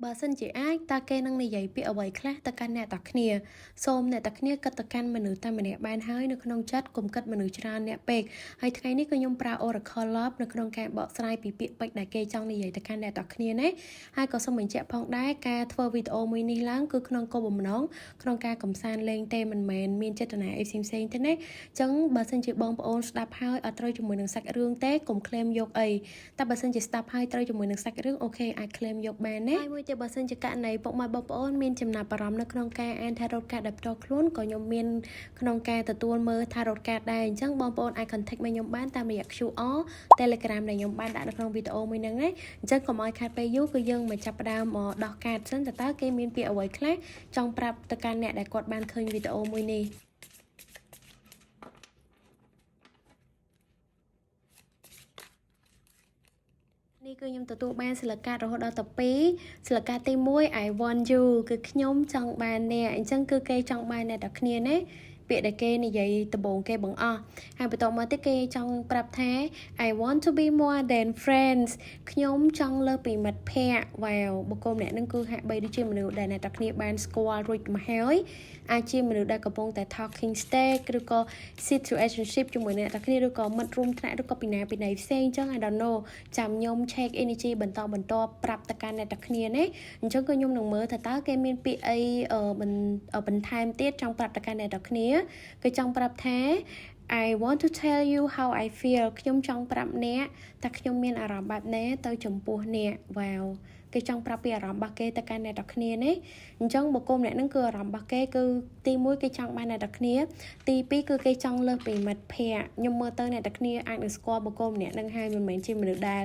បើសិនជាអាចតើគេនឹងនិយាយពាក្យអ្វីខ្លះទៅកាន់អ្នកទាំងគ្នាសូមអ្នកទាំងគ្នាគិតទៅកាន់មនុស្សតែម្នាក់បានហើយនៅក្នុងចិត្តកុំគិតមនុស្សច្រើនអ្នកពេកហើយថ្ងៃនេះក៏ខ្ញុំប្រើ Oracle Love នៅក្នុងការបកស្រាយពីពាក្យពេចន៍ដែលគេចង់និយាយទៅកាន់អ្នកទាំងគ្នាណាហើយក៏សូមបញ្ជាក់ផងដែរការធ្វើវីដេអូមួយនេះឡើងគឺក្នុងគោលបំណងក្នុងការកំសាន្តលេងទេមិនមែនមានចេតនាអីផ្សេងៗទេណាអញ្ចឹងបើសិនជាបងប្អូនស្ដាប់ហើយអត់ត្រូវជាមួយនឹងសាច់រឿងទេកុំក្លែមយកអីតែបើសិនជាស្ដាប់ហើយត្រូវជាមួយនឹងសាច់រឿងអូខេអាចក្លែមយកបានណាហើយមួយទៀតបើសិនជាករណីពុកម៉ែបងប្អូនមានចំណាប់អារម្មណ៍នៅក្នុងការអានថារ៉ូតកាតដោយផ្ទាល់ខ្លួនក៏ខ្ញុំមានក្នុងការទទួលមើលថារ៉ូតកាតដែរអញ្ចឹងបងប្អូនអាច contact មកខ្ញុំបានតាមរយៈ QR Telegram ដែលខ្ញុំបានដាក់នៅក្នុងវីដេអូមួយហ្នឹងណាអញ្ចឹងកុំឲ្យខាតពេលយូរគឺយើងមកចាប់ផ្ដើមដោះកាតសិនតើគេមានពាក្យអ្វីខ្លះចង់ប្រាប់ទៅកាន់អ្នកដែលគាត់បានឃើញវីដេអូមួយនេះនេះគឺខ្ញុំទទួលបានសិលកាតរហូតដល់ទៅ2សិលកាតទី1 I want you គឺខ្ញុំចង់បានអ្នកអញ្ចឹងគឺគេចង់បានអ្នកទាំងគ្នាណាពាក្យដែលគេនិយាយដំបូងគេបង្អស់ហើយបន្តមកទៀតគេចង់ប្រាប់ថា I want to be more than friends ខ្ញុំចង់លើសពីមិត្តភ័ក្តិ wow បុគ្គលម្នាក់នឹងគឺហាក់បីដូចជាមនុស្សដែលអ្នកទាំងគ្នាបានស្គាល់រួចមកហើយអាចជាមនុស្សដែលកំពុងតែ talking stage ឬក៏ situationship ជាមួយអ្នកទាំងគ្នាឬក៏មិត្តរួមថ្នាក់ឬក៏ពីណាពីណីផ្សេងអញ្ចឹង I don't know ចាំខ្ញុំ check energy បន្តប្រាប់ទៅកាន់អ្នកទាំងគ្នាណាអញ្ចឹងគឺខ្ញុំនឹងមើលថាតើគេមានពាក្យអីបន្ថែមទៀតចង់ប្រាប់ទៅកាន់អ្នកទាំងគ្នាគឺចង់ប្រាប់ថា I want to tell you how I feel ខ្ញុំចង់ប្រាប់អ្នកថាខ្ញុំមានអារម្មណ៍បែបណាទៅចំពោះអ្នក wow គេចង់ប្រាប់ពីអារម្មណ៍របស់គេទៅកាន់អ្នកទាំងគ្នាណាអញ្ចឹងបុគ្គលម្នាក់ហ្នឹងគឺអារម្មណ៍របស់គេគឺទី1គេចង់បានអ្នកទាំងគ្នាទី2គឺគេចង់លើសពីមិត្តភ័ក្តិខ្ញុំមើលទៅអ្នកទាំងគ្នាអាចនឹងស្គាល់បុគ្គលម្នាក់ហ្នឹងហើយមិនមែនជាមនុស្សដែល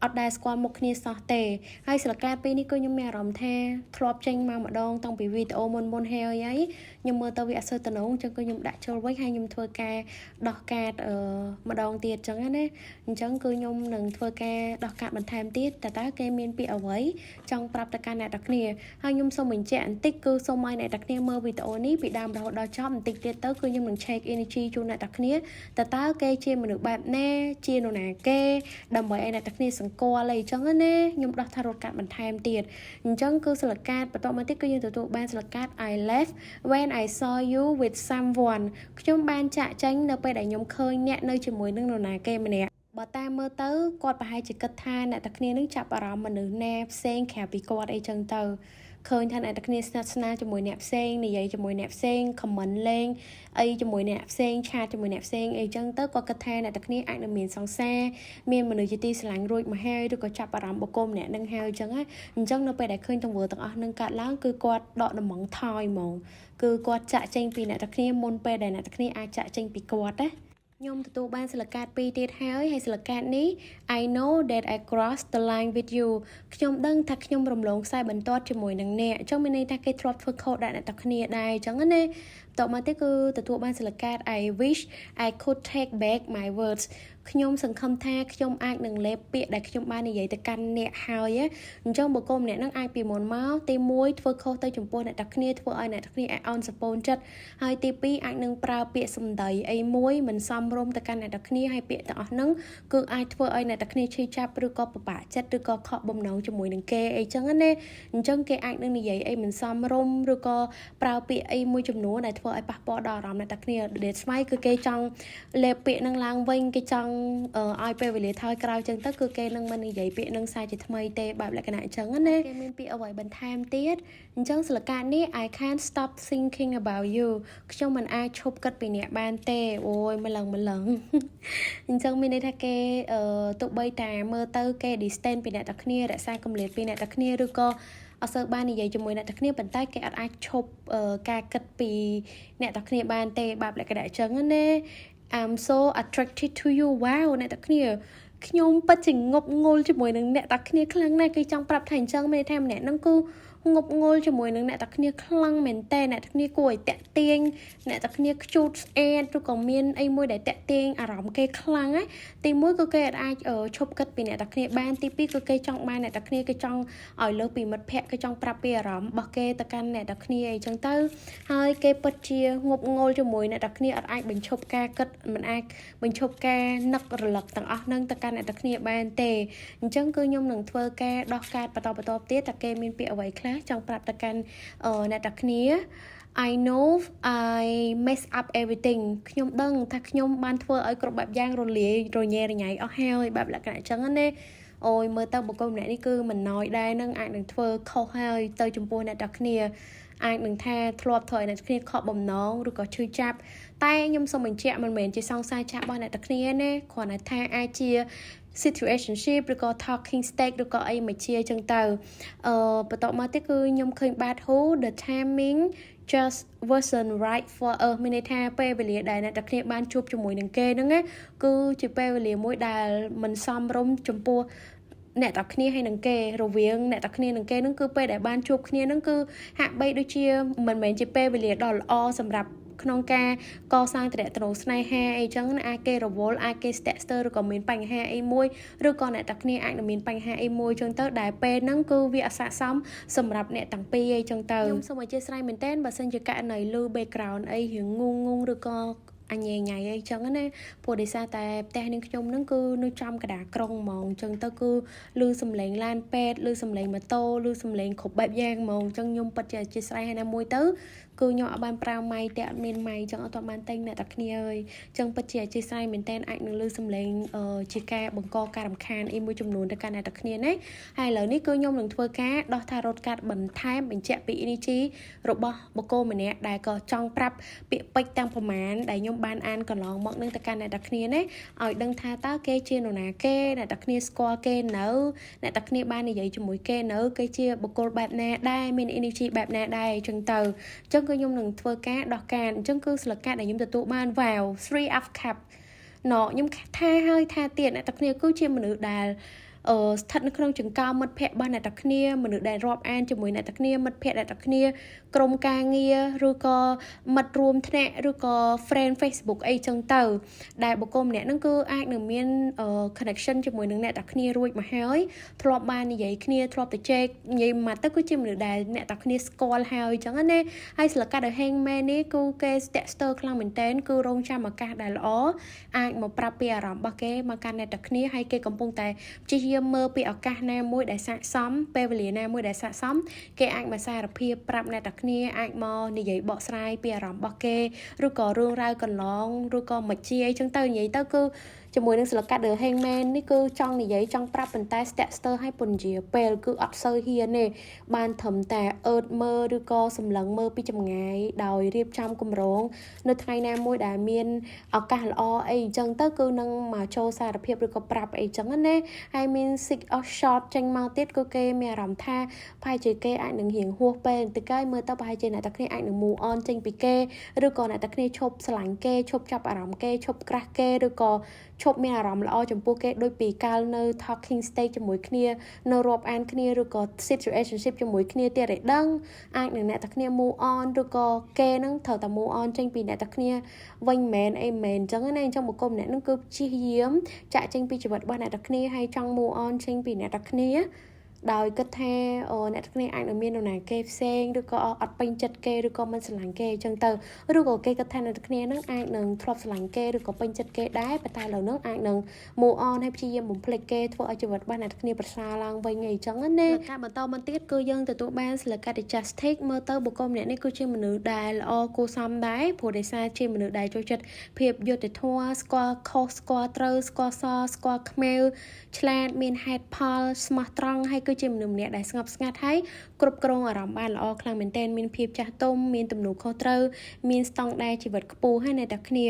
អត់ដែលស្គាល់មុខគ្នាសោះទេហើយស្លកាតពេលនេះគឺខ្ញុំមានអារម្មណ៍ថាធ្លាប់ចេញមកម្ដងតាំងពីវីដេអូមុនហើយខ្ញុំមើលទៅវាអត់សូវតំណងអញ្ចឹងគឺខ្ញុំដាក់ចូលវិញហើយខ្ញុំធ្វើការដោះកាតម្ដងទៀតអញ្ចឹងណាអញ្ចឹងគឺខ្ញុំនឹងធ្វើការដោះកាតបន្ថែមទៀតតើគេមានពាក្យអ្វីចង់ប្រាប់ទៅកាន់អ្នកទាំងគ្នាហើយខ្ញុំសូមបញ្ជាក់បន្តិចគឺសូមឲ្យអ្នកទាំងគ្នាមើលវីដេអូនេះពីដើមរហូតដល់ចប់បន្តិចទៀតទៅគឺខ្ញុំនឹង check energy ជូនអ្នកទាំងគ្នាតើគេជាមនុស្សបែបណាជានរណាគេដើម្បីឲ្យអ្នកទាំងគ្នាសង្កល់អីអញ្ចឹងណាខ្ញុំដោះថារត់កាត់បន្ថែមទៀតអញ្ចឹងគឺសិលកាតបន្តមកទៀតគឺយើងទទួលបានសិលកាត I left when I saw you with someone ខ្ញុំបានចាក់ចេញនៅពេលដែលខ្ញុំឃើញអ្នកនៅជាមួយនឹងនរណាគេម្នាក់បើតាមមើលទៅគាត់ប្រហែលជាគិតថាអ្នកទាំងគ្នានឹងចាប់អារម្មណ៍មនុស្សណាផ្សេងក្រៅពីគាត់អីចឹងទៅឃើញថាអ្នកទាំងគ្នាស្និទ្ធស្នាលជាមួយអ្នកផ្សេងនិយាយជាមួយអ្នកផ្សេង comment លេងអីជាមួយអ្នកផ្សេងឆាតជាមួយអ្នកផ្សេងអីចឹងទៅគាត់គិតថាអ្នកទាំងគ្នាអាចនឹងមានសង្សារមានមនុស្សជាទីស្រឡាញ់រួចមកហើយឬក៏ចាប់អារម្មណ៍បុគ្គលម្នាក់នឹងហើយចឹងណាអញ្ចឹងនៅពេលដែលឃើញទង្វើទាំងអស់នឹងកើតឡើងគឺគាត់ដកដំណងថយហ្មងគឺគាត់ចាក់ចេញពីអ្នកទាំងគ្នាមុនពេលដែលអ្នកទាំងគ្នាអាចចាក់ចេញពីគាត់ណាខ្ញុំទទួលបានសិលកាត2ទៀតហើយសិលកាតនេះ I know that I crossed the line with you ខ្ញុំដឹងថាខ្ញុំរំលងខ្សែបន្ទាត់ជាមួយនឹងអ្នកអញ្ចឹងមានន័យថាគេធ្លាប់ធ្វើខុសដាក់អ្នកទាំងគ្នាដែរអញ្ចឹងណាតមកទៀតគឺទទួលបានសិលកាត I wish I could take back my words ខ្ញុំសង្ឃឹមថាខ្ញុំអាចនឹងលេបពាក្យដែលខ្ញុំបាននិយាយទៅកាន់អ្នកហើយអញ្ចឹងបុគ្គលម្នាក់នឹងអាចពីមុនមកទី1ធ្វើខុសទៅចំពោះអ្នកទាំងគ្នាធ្វើឲ្យអ្នកទាំងគ្នាអោនសពូនចិត្តហើយទី2អាចនឹងប្រើពាក្យសម្ដីអីមួយមិនសមរម្យទៅកាន់អ្នកទាំងគ្នាហើយពាក្យទាំងអស់ហ្នឹងគឺអាចធ្វើឲ្យអ្នកទាំងគ្នាឈឺចាប់ឬក៏ពិបាកចិត្តឬក៏ខកបំណងជាមួយនឹងគេអីចឹងណាអញ្ចឹងគេអាចនឹងនិយាយអីមិនសមរម្យឬក៏ប្រើពាក្យអីមួយចំនួនដែលធ្វើឲ្យប៉ះពាល់ដល់អារម្មណ៍អ្នកទាំងគ្នាដែលស្មៃគឺគេចង់លេបពាក្យនឹងឡើងវិញគេចង់ឲ្យពេលវេលាថយក្រោយចឹងទៅគឺគេនឹងមិននិយាយពាក្យនឹងសារជាថ្មីទេបែបលក្ខណៈអញ្ចឹងណាគេមានពាក្យអ្វីបន្ថែមទៀតអញ្ចឹងសិលកាតនេះ I can't stop thinking about you ខ្ញុំមិនអាចឈប់គិតពីអ្នកបានទេអូយម្លឹងអញ្ចឹងមានន័យថាគេទោះបីតែមើលទៅគេ distance ពីអ្នកទាំងគ្នារក្សាគម្លាតពីអ្នកទាំងគ្នាឬក៏អត់សូវបាននិយាយជាមួយអ្នកទាំងគ្នាប៉ុន្តែគេអត់អាចឈប់ការគិតពីអ្នកទាំងគ្នាបានទេបែបលក្ខណៈអញ្ចឹងណា I'm so attracted to you wow អ្នកទាំងគ្នាខ្ញុំពិតជាងប់ងល់ជាមួយនឹងអ្នកទាំងគ្នាខ្លាំងណាស់គេចង់ប្រាប់ថាអញ្ចឹងមានន័យថាម្នាក់ហ្នឹងគឺ ងប់ងល់ជាមួយនឹងអ្នកតាគ្នាខ្លាំងមែនតើអ្នកតាគ្នាគួរឲ្យតាក់ទាញអ្នកតាគ្នាខ្ជូតស្អាតឬក៏មានអីមួយដែលតាក់ទាញអារម្មណ៍គេខ្លាំងណាទី1គឺគេអាចឈប់គិតពីអ្នកតាគ្នាបានទី2គឺគេចង់បានអ្នកតាគ្នាគេចង់ឲ្យលើពីមិត្តភ័ក្តិគេចង់ប្រាប់ពីអារម្មណ៍របស់គេទៅកាន់អ្នកតាគ្នាអីចឹងទៅហើយគេពិតជាងប់ងល់ជាមួយអ្នកតាគ្នាអត់អាចបញ្ឈប់ការគិតមិនអាចបញ្ឈប់ការនឹករលឹកទាំងអស់ហ្នឹងទៅកាន់អ្នកតាគ្នាបានទេអញ្ចឹងគឺខ្ញុំនឹងធ្វើការដោះកាត់បន្តទៀតតែគេមានពាក្យអ្វីខ្លះចង់ប្រាប់ទៅកាន់អ្នកតាគ្នា I know I mess up everything ខ្ញុំដឹងថាខ្ញុំបានធ្វើឲ្យគ្រប់បែបយ៉ាងរលាយរញ៉េរញ៉ៃអស់ហើយបែបលក្ខណៈអញ្ចឹងណាអូយមើលទៅបុគ្គលម្នាក់នេះគឺមិនណយដែរនឹងអាចនឹងធ្វើខុសហើយទៅចំពោះអ្នកតាគ្នាអាចនឹងថាធ្លាប់ធ្វើឲ្យអ្នកគ្នាខកបំណងឬក៏ឈឺចាប់តែខ្ញុំសូមបញ្ជាក់មិនមែនជាសង្សារចាប់របស់អ្នកតាគ្នាណាគ្រាន់តែថាអាចជា situationship ឬក៏ talking stage ឬក៏អីមួយជាអញ្ចឹងទៅបន្តមកទៀតគឺខ្ញុំឃើញ bad who the timing just wasn't right for មានន័យថាពេលវេលាដែលអ្នកតាគ្នាបានជួបជាមួយនឹងគេហ្នឹងណាគឺជាពេលវេលាមួយដែលមិនសមរម្យចំពោះអ្នកតាគ្នាហើយនឹងគេរវាងអ្នកតាគ្នានឹងគេហ្នឹងគឺពេលដែលបានជួបគ្នាហ្នឹងគឺហាក់បីដូចជាមិនមែនជាពេលវេលាដ៏ល្អសម្រាប់ក្នុងការកសាងទំនាក់ទំនងស្នេហាអីចឹងអាចគេរវល់អាចគេស្ទាក់ស្ទើរឬក៏មានបញ្ហាអីមួយឬក៏អ្នកតាគ្នាអាចនឹងមានបញ្ហាអីមួយចឹងទៅដែលពេលហ្នឹងគឺវាអស័ក្តិសមសម្រាប់អ្នកទាំងពីរអីចឹងទៅខ្ញុំសូមអធិស្ឋានមែនតើបើសិនជាករណីលឺ background អីរៀងងងឬក៏អញញ៉ៃអីចឹងណាព្រោះដោយសារតែផ្ទះនាងខ្ញុំហ្នឹងគឺនៅចំកណ្ដាលក្រុងហ្មងចឹងទៅគឺឮសំឡេងឡានពេទ្យឮសំឡេងម៉ូតូឮសំឡេងគ្រប់បែបយ៉ាងហ្មងចឹងខ្ញុំពិតជាអធិស្ឋានហើយណាមួយទៅគឺខ្ញុំអត់បានប្រើម៉ៃតែអត់មានម៉ៃចឹងអត់បានតែងអ្នកតាគ្នាអើយចឹងពិតជាអធិស្ឋានមែនតើអាចនឹងឮសំឡេងជាការបង្កការរំខានអីមួយចំនួនទៅកាន់អ្នកតាគ្នាណាហើយឥឡូវនេះគឺខ្ញុំនឹងធ្វើការដោះថារត់កាត់បន្ថែមបញ្ជាក់ពី energy របស់បុគ្គលម្នាក់ដែលក៏ចង់ប្រាប់ពាក្យពេចន៍ទាំងប្រមាណដែលខ្ញុំបានអានកន្លងមកនឹងទៅកាន់អ្នកតាគ្នាណាឲ្យដឹងថាតើគេជានរណាគេអ្នកតាគ្នាស្គាល់គេនៅអ្នកតាគ្នាបាននិយាយជាមួយគេនៅគេជាបុគ្គលបែបណាដែរមាន energy បែបណាដែរអញ្ចឹងទៅចឹងគឺខ្ញុំនឹងធ្វើការដោះការអញ្ចឹងគឺស្លឹកកាតដែលខ្ញុំទទួលបាន wow 3 of cup ខ្ញុំថាហើយថាទៀតអ្នកតាគ្នាគឺជាមនុស្សដែលស្ថិតនៅក្នុងចង្កោមមិត្តភ័ក្តិរបស់អ្នកតាគ្នាមនុស្សដែលរាប់អានជាមួយអ្នកតាគ្នាមិត្តភ័ក្តិអ្នកតាគ្នាក្រុមការងារឬក៏មិត្តរួមថ្នាក់ឬក៏ friend Facebook អីចឹងទៅដែលបុគ្គលម្នាក់ហ្នឹងគឺអាចនឹងមាន connection ជាមួយនឹងអ្នកតាគ្នារួចមកហើយធ្លាប់បាននិយាយគ្នាធ្លាប់ទៅជែកនិយាយមកទៅគឺជាមនុស្សដែលអ្នកតាគ្នាស្គាល់ហើយចឹងណាហើយស្លឹកកាត់ដែល hangman នេះគឺគេស្ទាក់ស្ទើរខ្លាំងមែនតើគឺរងចាំឱកាសដែលល្អអាចមកប្រាប់ពីអារម្មណ៍របស់គេមកកាន់អ្នកតាគ្នាហើយគេកំពុងតែព្យាយាមមើលពីឱកាសណាមួយដែលស័ក្តិសមពេលវេលាណាមួយដែលស័ក្តិសមគេអាចមកសារភាពប្រាប់អ្នកតាគ្នាអាចមកនិយាយបកស្រាយពីអារម្មណ៍របស់គេឬក៏រឿងរ៉ាវកន្លងឬក៏មកជាអីចឹងទៅនិយាយទៅគឺជាមួយនឹងស្លឹកកាត់ The Hangman នេះគឺចង់និយាយចង់ប្រាប់ប៉ុន្តែស្ទាក់ស្ទើរឲ្យពន្យាពេលគឺអត់សូវហ៊ានទេបានត្រឹមតែអឺតមើលឬក៏សម្លឹងមើលពីចម្ងាយដោយរៀបចំគម្រោងនៅថ្ងៃណាមួយដែលមានឱកាសល្អអីអញ្ចឹងទៅគឺនឹងមកចូលសារភាពឬក៏ប្រាប់អីចឹងណាហើយមាន six of shot ចេញមកទៀតគឺគេមានអារម្មណ៍ថាប្រហែលជាគេអាចនឹងរៀងហួសពេលបន្តិចហើយមើលទៅប្រហែលជាអ្នកតាគ្នាអាចនឹង move on ចេញពីគេឬក៏អ្នកតាគ្នាឈប់ស្រឡាញ់គេឈប់ចាប់អារម្មណ៍គេឈប់ក្រាស់គេឬក៏ឈប់មានអារម្មណ៍ល្អចំពោះគេដូចពីកាលនៅ talking stage ជាមួយគ្នានៅរាប់អានគ្នាឬក៏ situationship ជាមួយគ្នាទៀតឲ្យដឹងអាចនឹងអ្នកតាគ្នា move on ឬក៏គេនឹងត្រូវតែ move on ចេញពីអ្នកតាគ្នាវិញមែនអីមែនអញ្ចឹងណាអញ្ចឹងបុគ្គលម្នាក់នឹងគឺព្យាយាមចាក់ចេញពីជីវិតរបស់អ្នកតាគ្នាហើយចង់ move on ចេញពីអ្នកតាគ្នាដោយគិតថាអ្នកគ្នាអាចនឹងមាននរណាគេផ្សេងឬក៏អត់ពេញចិត្តគេឬក៏មិនស្រឡាញ់គេអញ្ចឹងទៅឬក៏គេគិតថាអ្នកគ្នានឹងអាចនឹងធ្លាប់ស្រឡាញ់គេឬក៏ពេញចិត្តគេដែរប៉ុន្តែឥឡូវហ្នឹងអាចនឹង move on ហើយព្យាយាមបំភ្លេចគេធ្វើឲ្យជីវិតរបស់អ្នកគ្នាប្រសើរឡើងវិញអីចឹងណាការបន្តមកទៀតគឺយើងទទួលបានស្លឹកកាត់ justice មើលទៅបុគ្គលម្នាក់នេះគឺជាមនុស្សដែលល្អគួរសមដែរព្រោះដោយសារជាមនុស្សដែលចូលចិត្តភាពយុត្តិធម៌ស្គាល់ខុសស្គាល់ត្រូវស្គាល់សស្គាល់ខ្មៅឆ្លាតមានហេតុផលស្មោះត្រង់ហើយគឺជាមនុស្សម្នាក់ដែលស្ងប់ស្ងាត់ហើយគ្រប់គ្រងអារម្មណ៍បានល្អខ្លាំងមែនទែនមានភាពចាស់ទុំមានទំនួលខុសត្រូវមានស្តង់ដារជីវិតខ្ពស់ហើយអ្នកទាំងគ្នា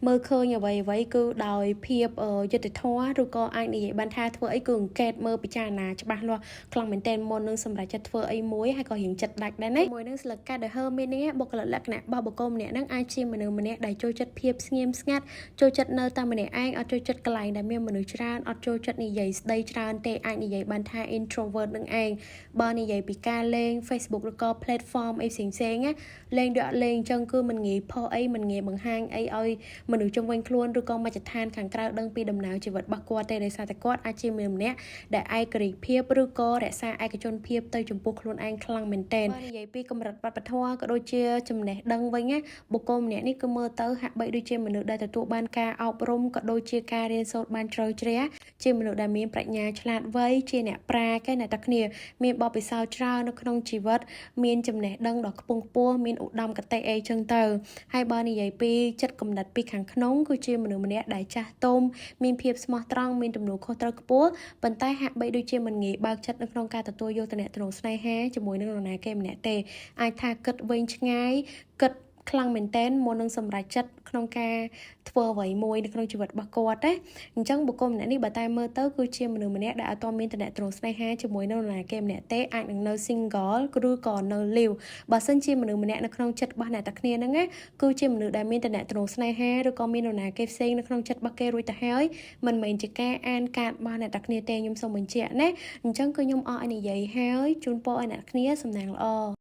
មើលឃើញអ្វីគឺដោយភាពយុត្តិធម៌ឬក៏អាចនិយាយបានថាធ្វើអីគឺអង្កេតមើលពិចារណាច្បាស់លាស់ខ្លាំងមែនទែនមុននឹងសម្រេចចិត្តធ្វើអីមួយហើយក៏រៀងចិត្តដាច់ដែរណាមួយនឹងស្លឹកកាត់ដែលហើមាននេះបុគ្គលិកលក្ខណៈរបស់បុគ្គលម្នាក់នឹងអាចជាមនុស្សម្នាក់ដែលចូលចិត្តភាពស្ងៀមស្ងាត់ចូលចិត្តនៅតែម្នាក់ឯងអត់ចូលចិត្តកន្លែងដែលមានមនុស្សច្រើនអត់ចូលចិត្តនិយាយស្ដីច្រើនទេអាចនិយាយបានថា intro ក្នុង Word នឹងឯងបើនិយាយពីការលេង Facebook ឬក៏ platform អីផ្សេងៗណាលេងដូចអត់លេងអញ្ចឹងគឺមិនងាយផុសអីមិនងាយបង្ហាញអីឲ្យមនុស្សជុំវិញខ្លួនឬក៏មជ្ឈដ្ឋានខាងក្រៅដឹងពីដំណើរជីវិតរបស់គាត់ទេដោយសារតែគាត់អាចជាមនុស្សម្នាក់ដែលឯករាជ្យភាពឬក៏រក្សាឯកជនភាពទៅចំពោះខ្លួនឯងខ្លាំងមែនទែនបើនិយាយពីកម្រិតវប្បធម៌ក៏ដូចជាចំណេះដឹងវិញណាបុគ្គលម្នាក់នេះគឺមើលទៅហាក់បីដូចជាមនុស្សដែលទទួលបានការអប់រំក៏ដូចជាការរៀនសូត្របានជ្រៅជ្រះជាមនុស្សដែលមានប្រាជ្ញាឆ្លាតវៃជាអ្នកប្រាជ្ញអ្នកទាំងគ្នាមានបទពិសោធន៍ច្រើននៅក្នុងជីវិតមានចំណេះដឹងដ៏ខ្ពង់ខ្ពស់មានឧត្តមគតិអីចឹងទៅហើយបើនិយាយពីចិត្តគំនិតពីខាងក្នុងគឺជាមនុស្សម្នាក់ដែលចាស់ទុំមានភាពស្មោះត្រង់មានទំនួលខុសត្រូវខ្ពស់ប៉ុន្តែហាក់បីដូចជាមិនងាយបើកចិត្តនៅក្នុងការទទួលយកទំនាក់ទំនងស្នេហាជាមួយនឹងនរណាគេម្នាក់ទេអាចថាគិតវែងឆ្ងាយគិតខ្លាំងមែនតើមុននឹងសម្រេចចិត្តក្នុងការធ្វើអ្វីមួយនៅក្នុងជីវិតរបស់គាត់ណាអញ្ចឹងបុគ្គលម្នាក់នេះបើតែមើលទៅគឺជាមនុស្សម្នាក់ដែលអត់ទាន់មានទំនាក់ទំនងស្នេហាជាមួយនឹងនរណាគេម្នាក់ទេអាចនឹងនៅ single ឬក៏នៅ live បើសិនជាមនុស្សម្នាក់នៅក្នុងចិត្តរបស់អ្នកទាំងគ្នាហ្នឹងណាគឺជាមនុស្សដែលមានទំនាក់ទំនងស្នេហាឬក៏មាននរណាគេផ្សេងនៅក្នុងចិត្តរបស់គេរួចទៅហើយមិនមែនជាការអានកាតរបស់អ្នកទាំងគ្នាទេខ្ញុំសូមបញ្ជាក់ណាអញ្ចឹងគឺខ្ញុំអរឲ្យនិយាយហើយជូនពរឲ្យអ្នកគ្នាសំណាងល្អ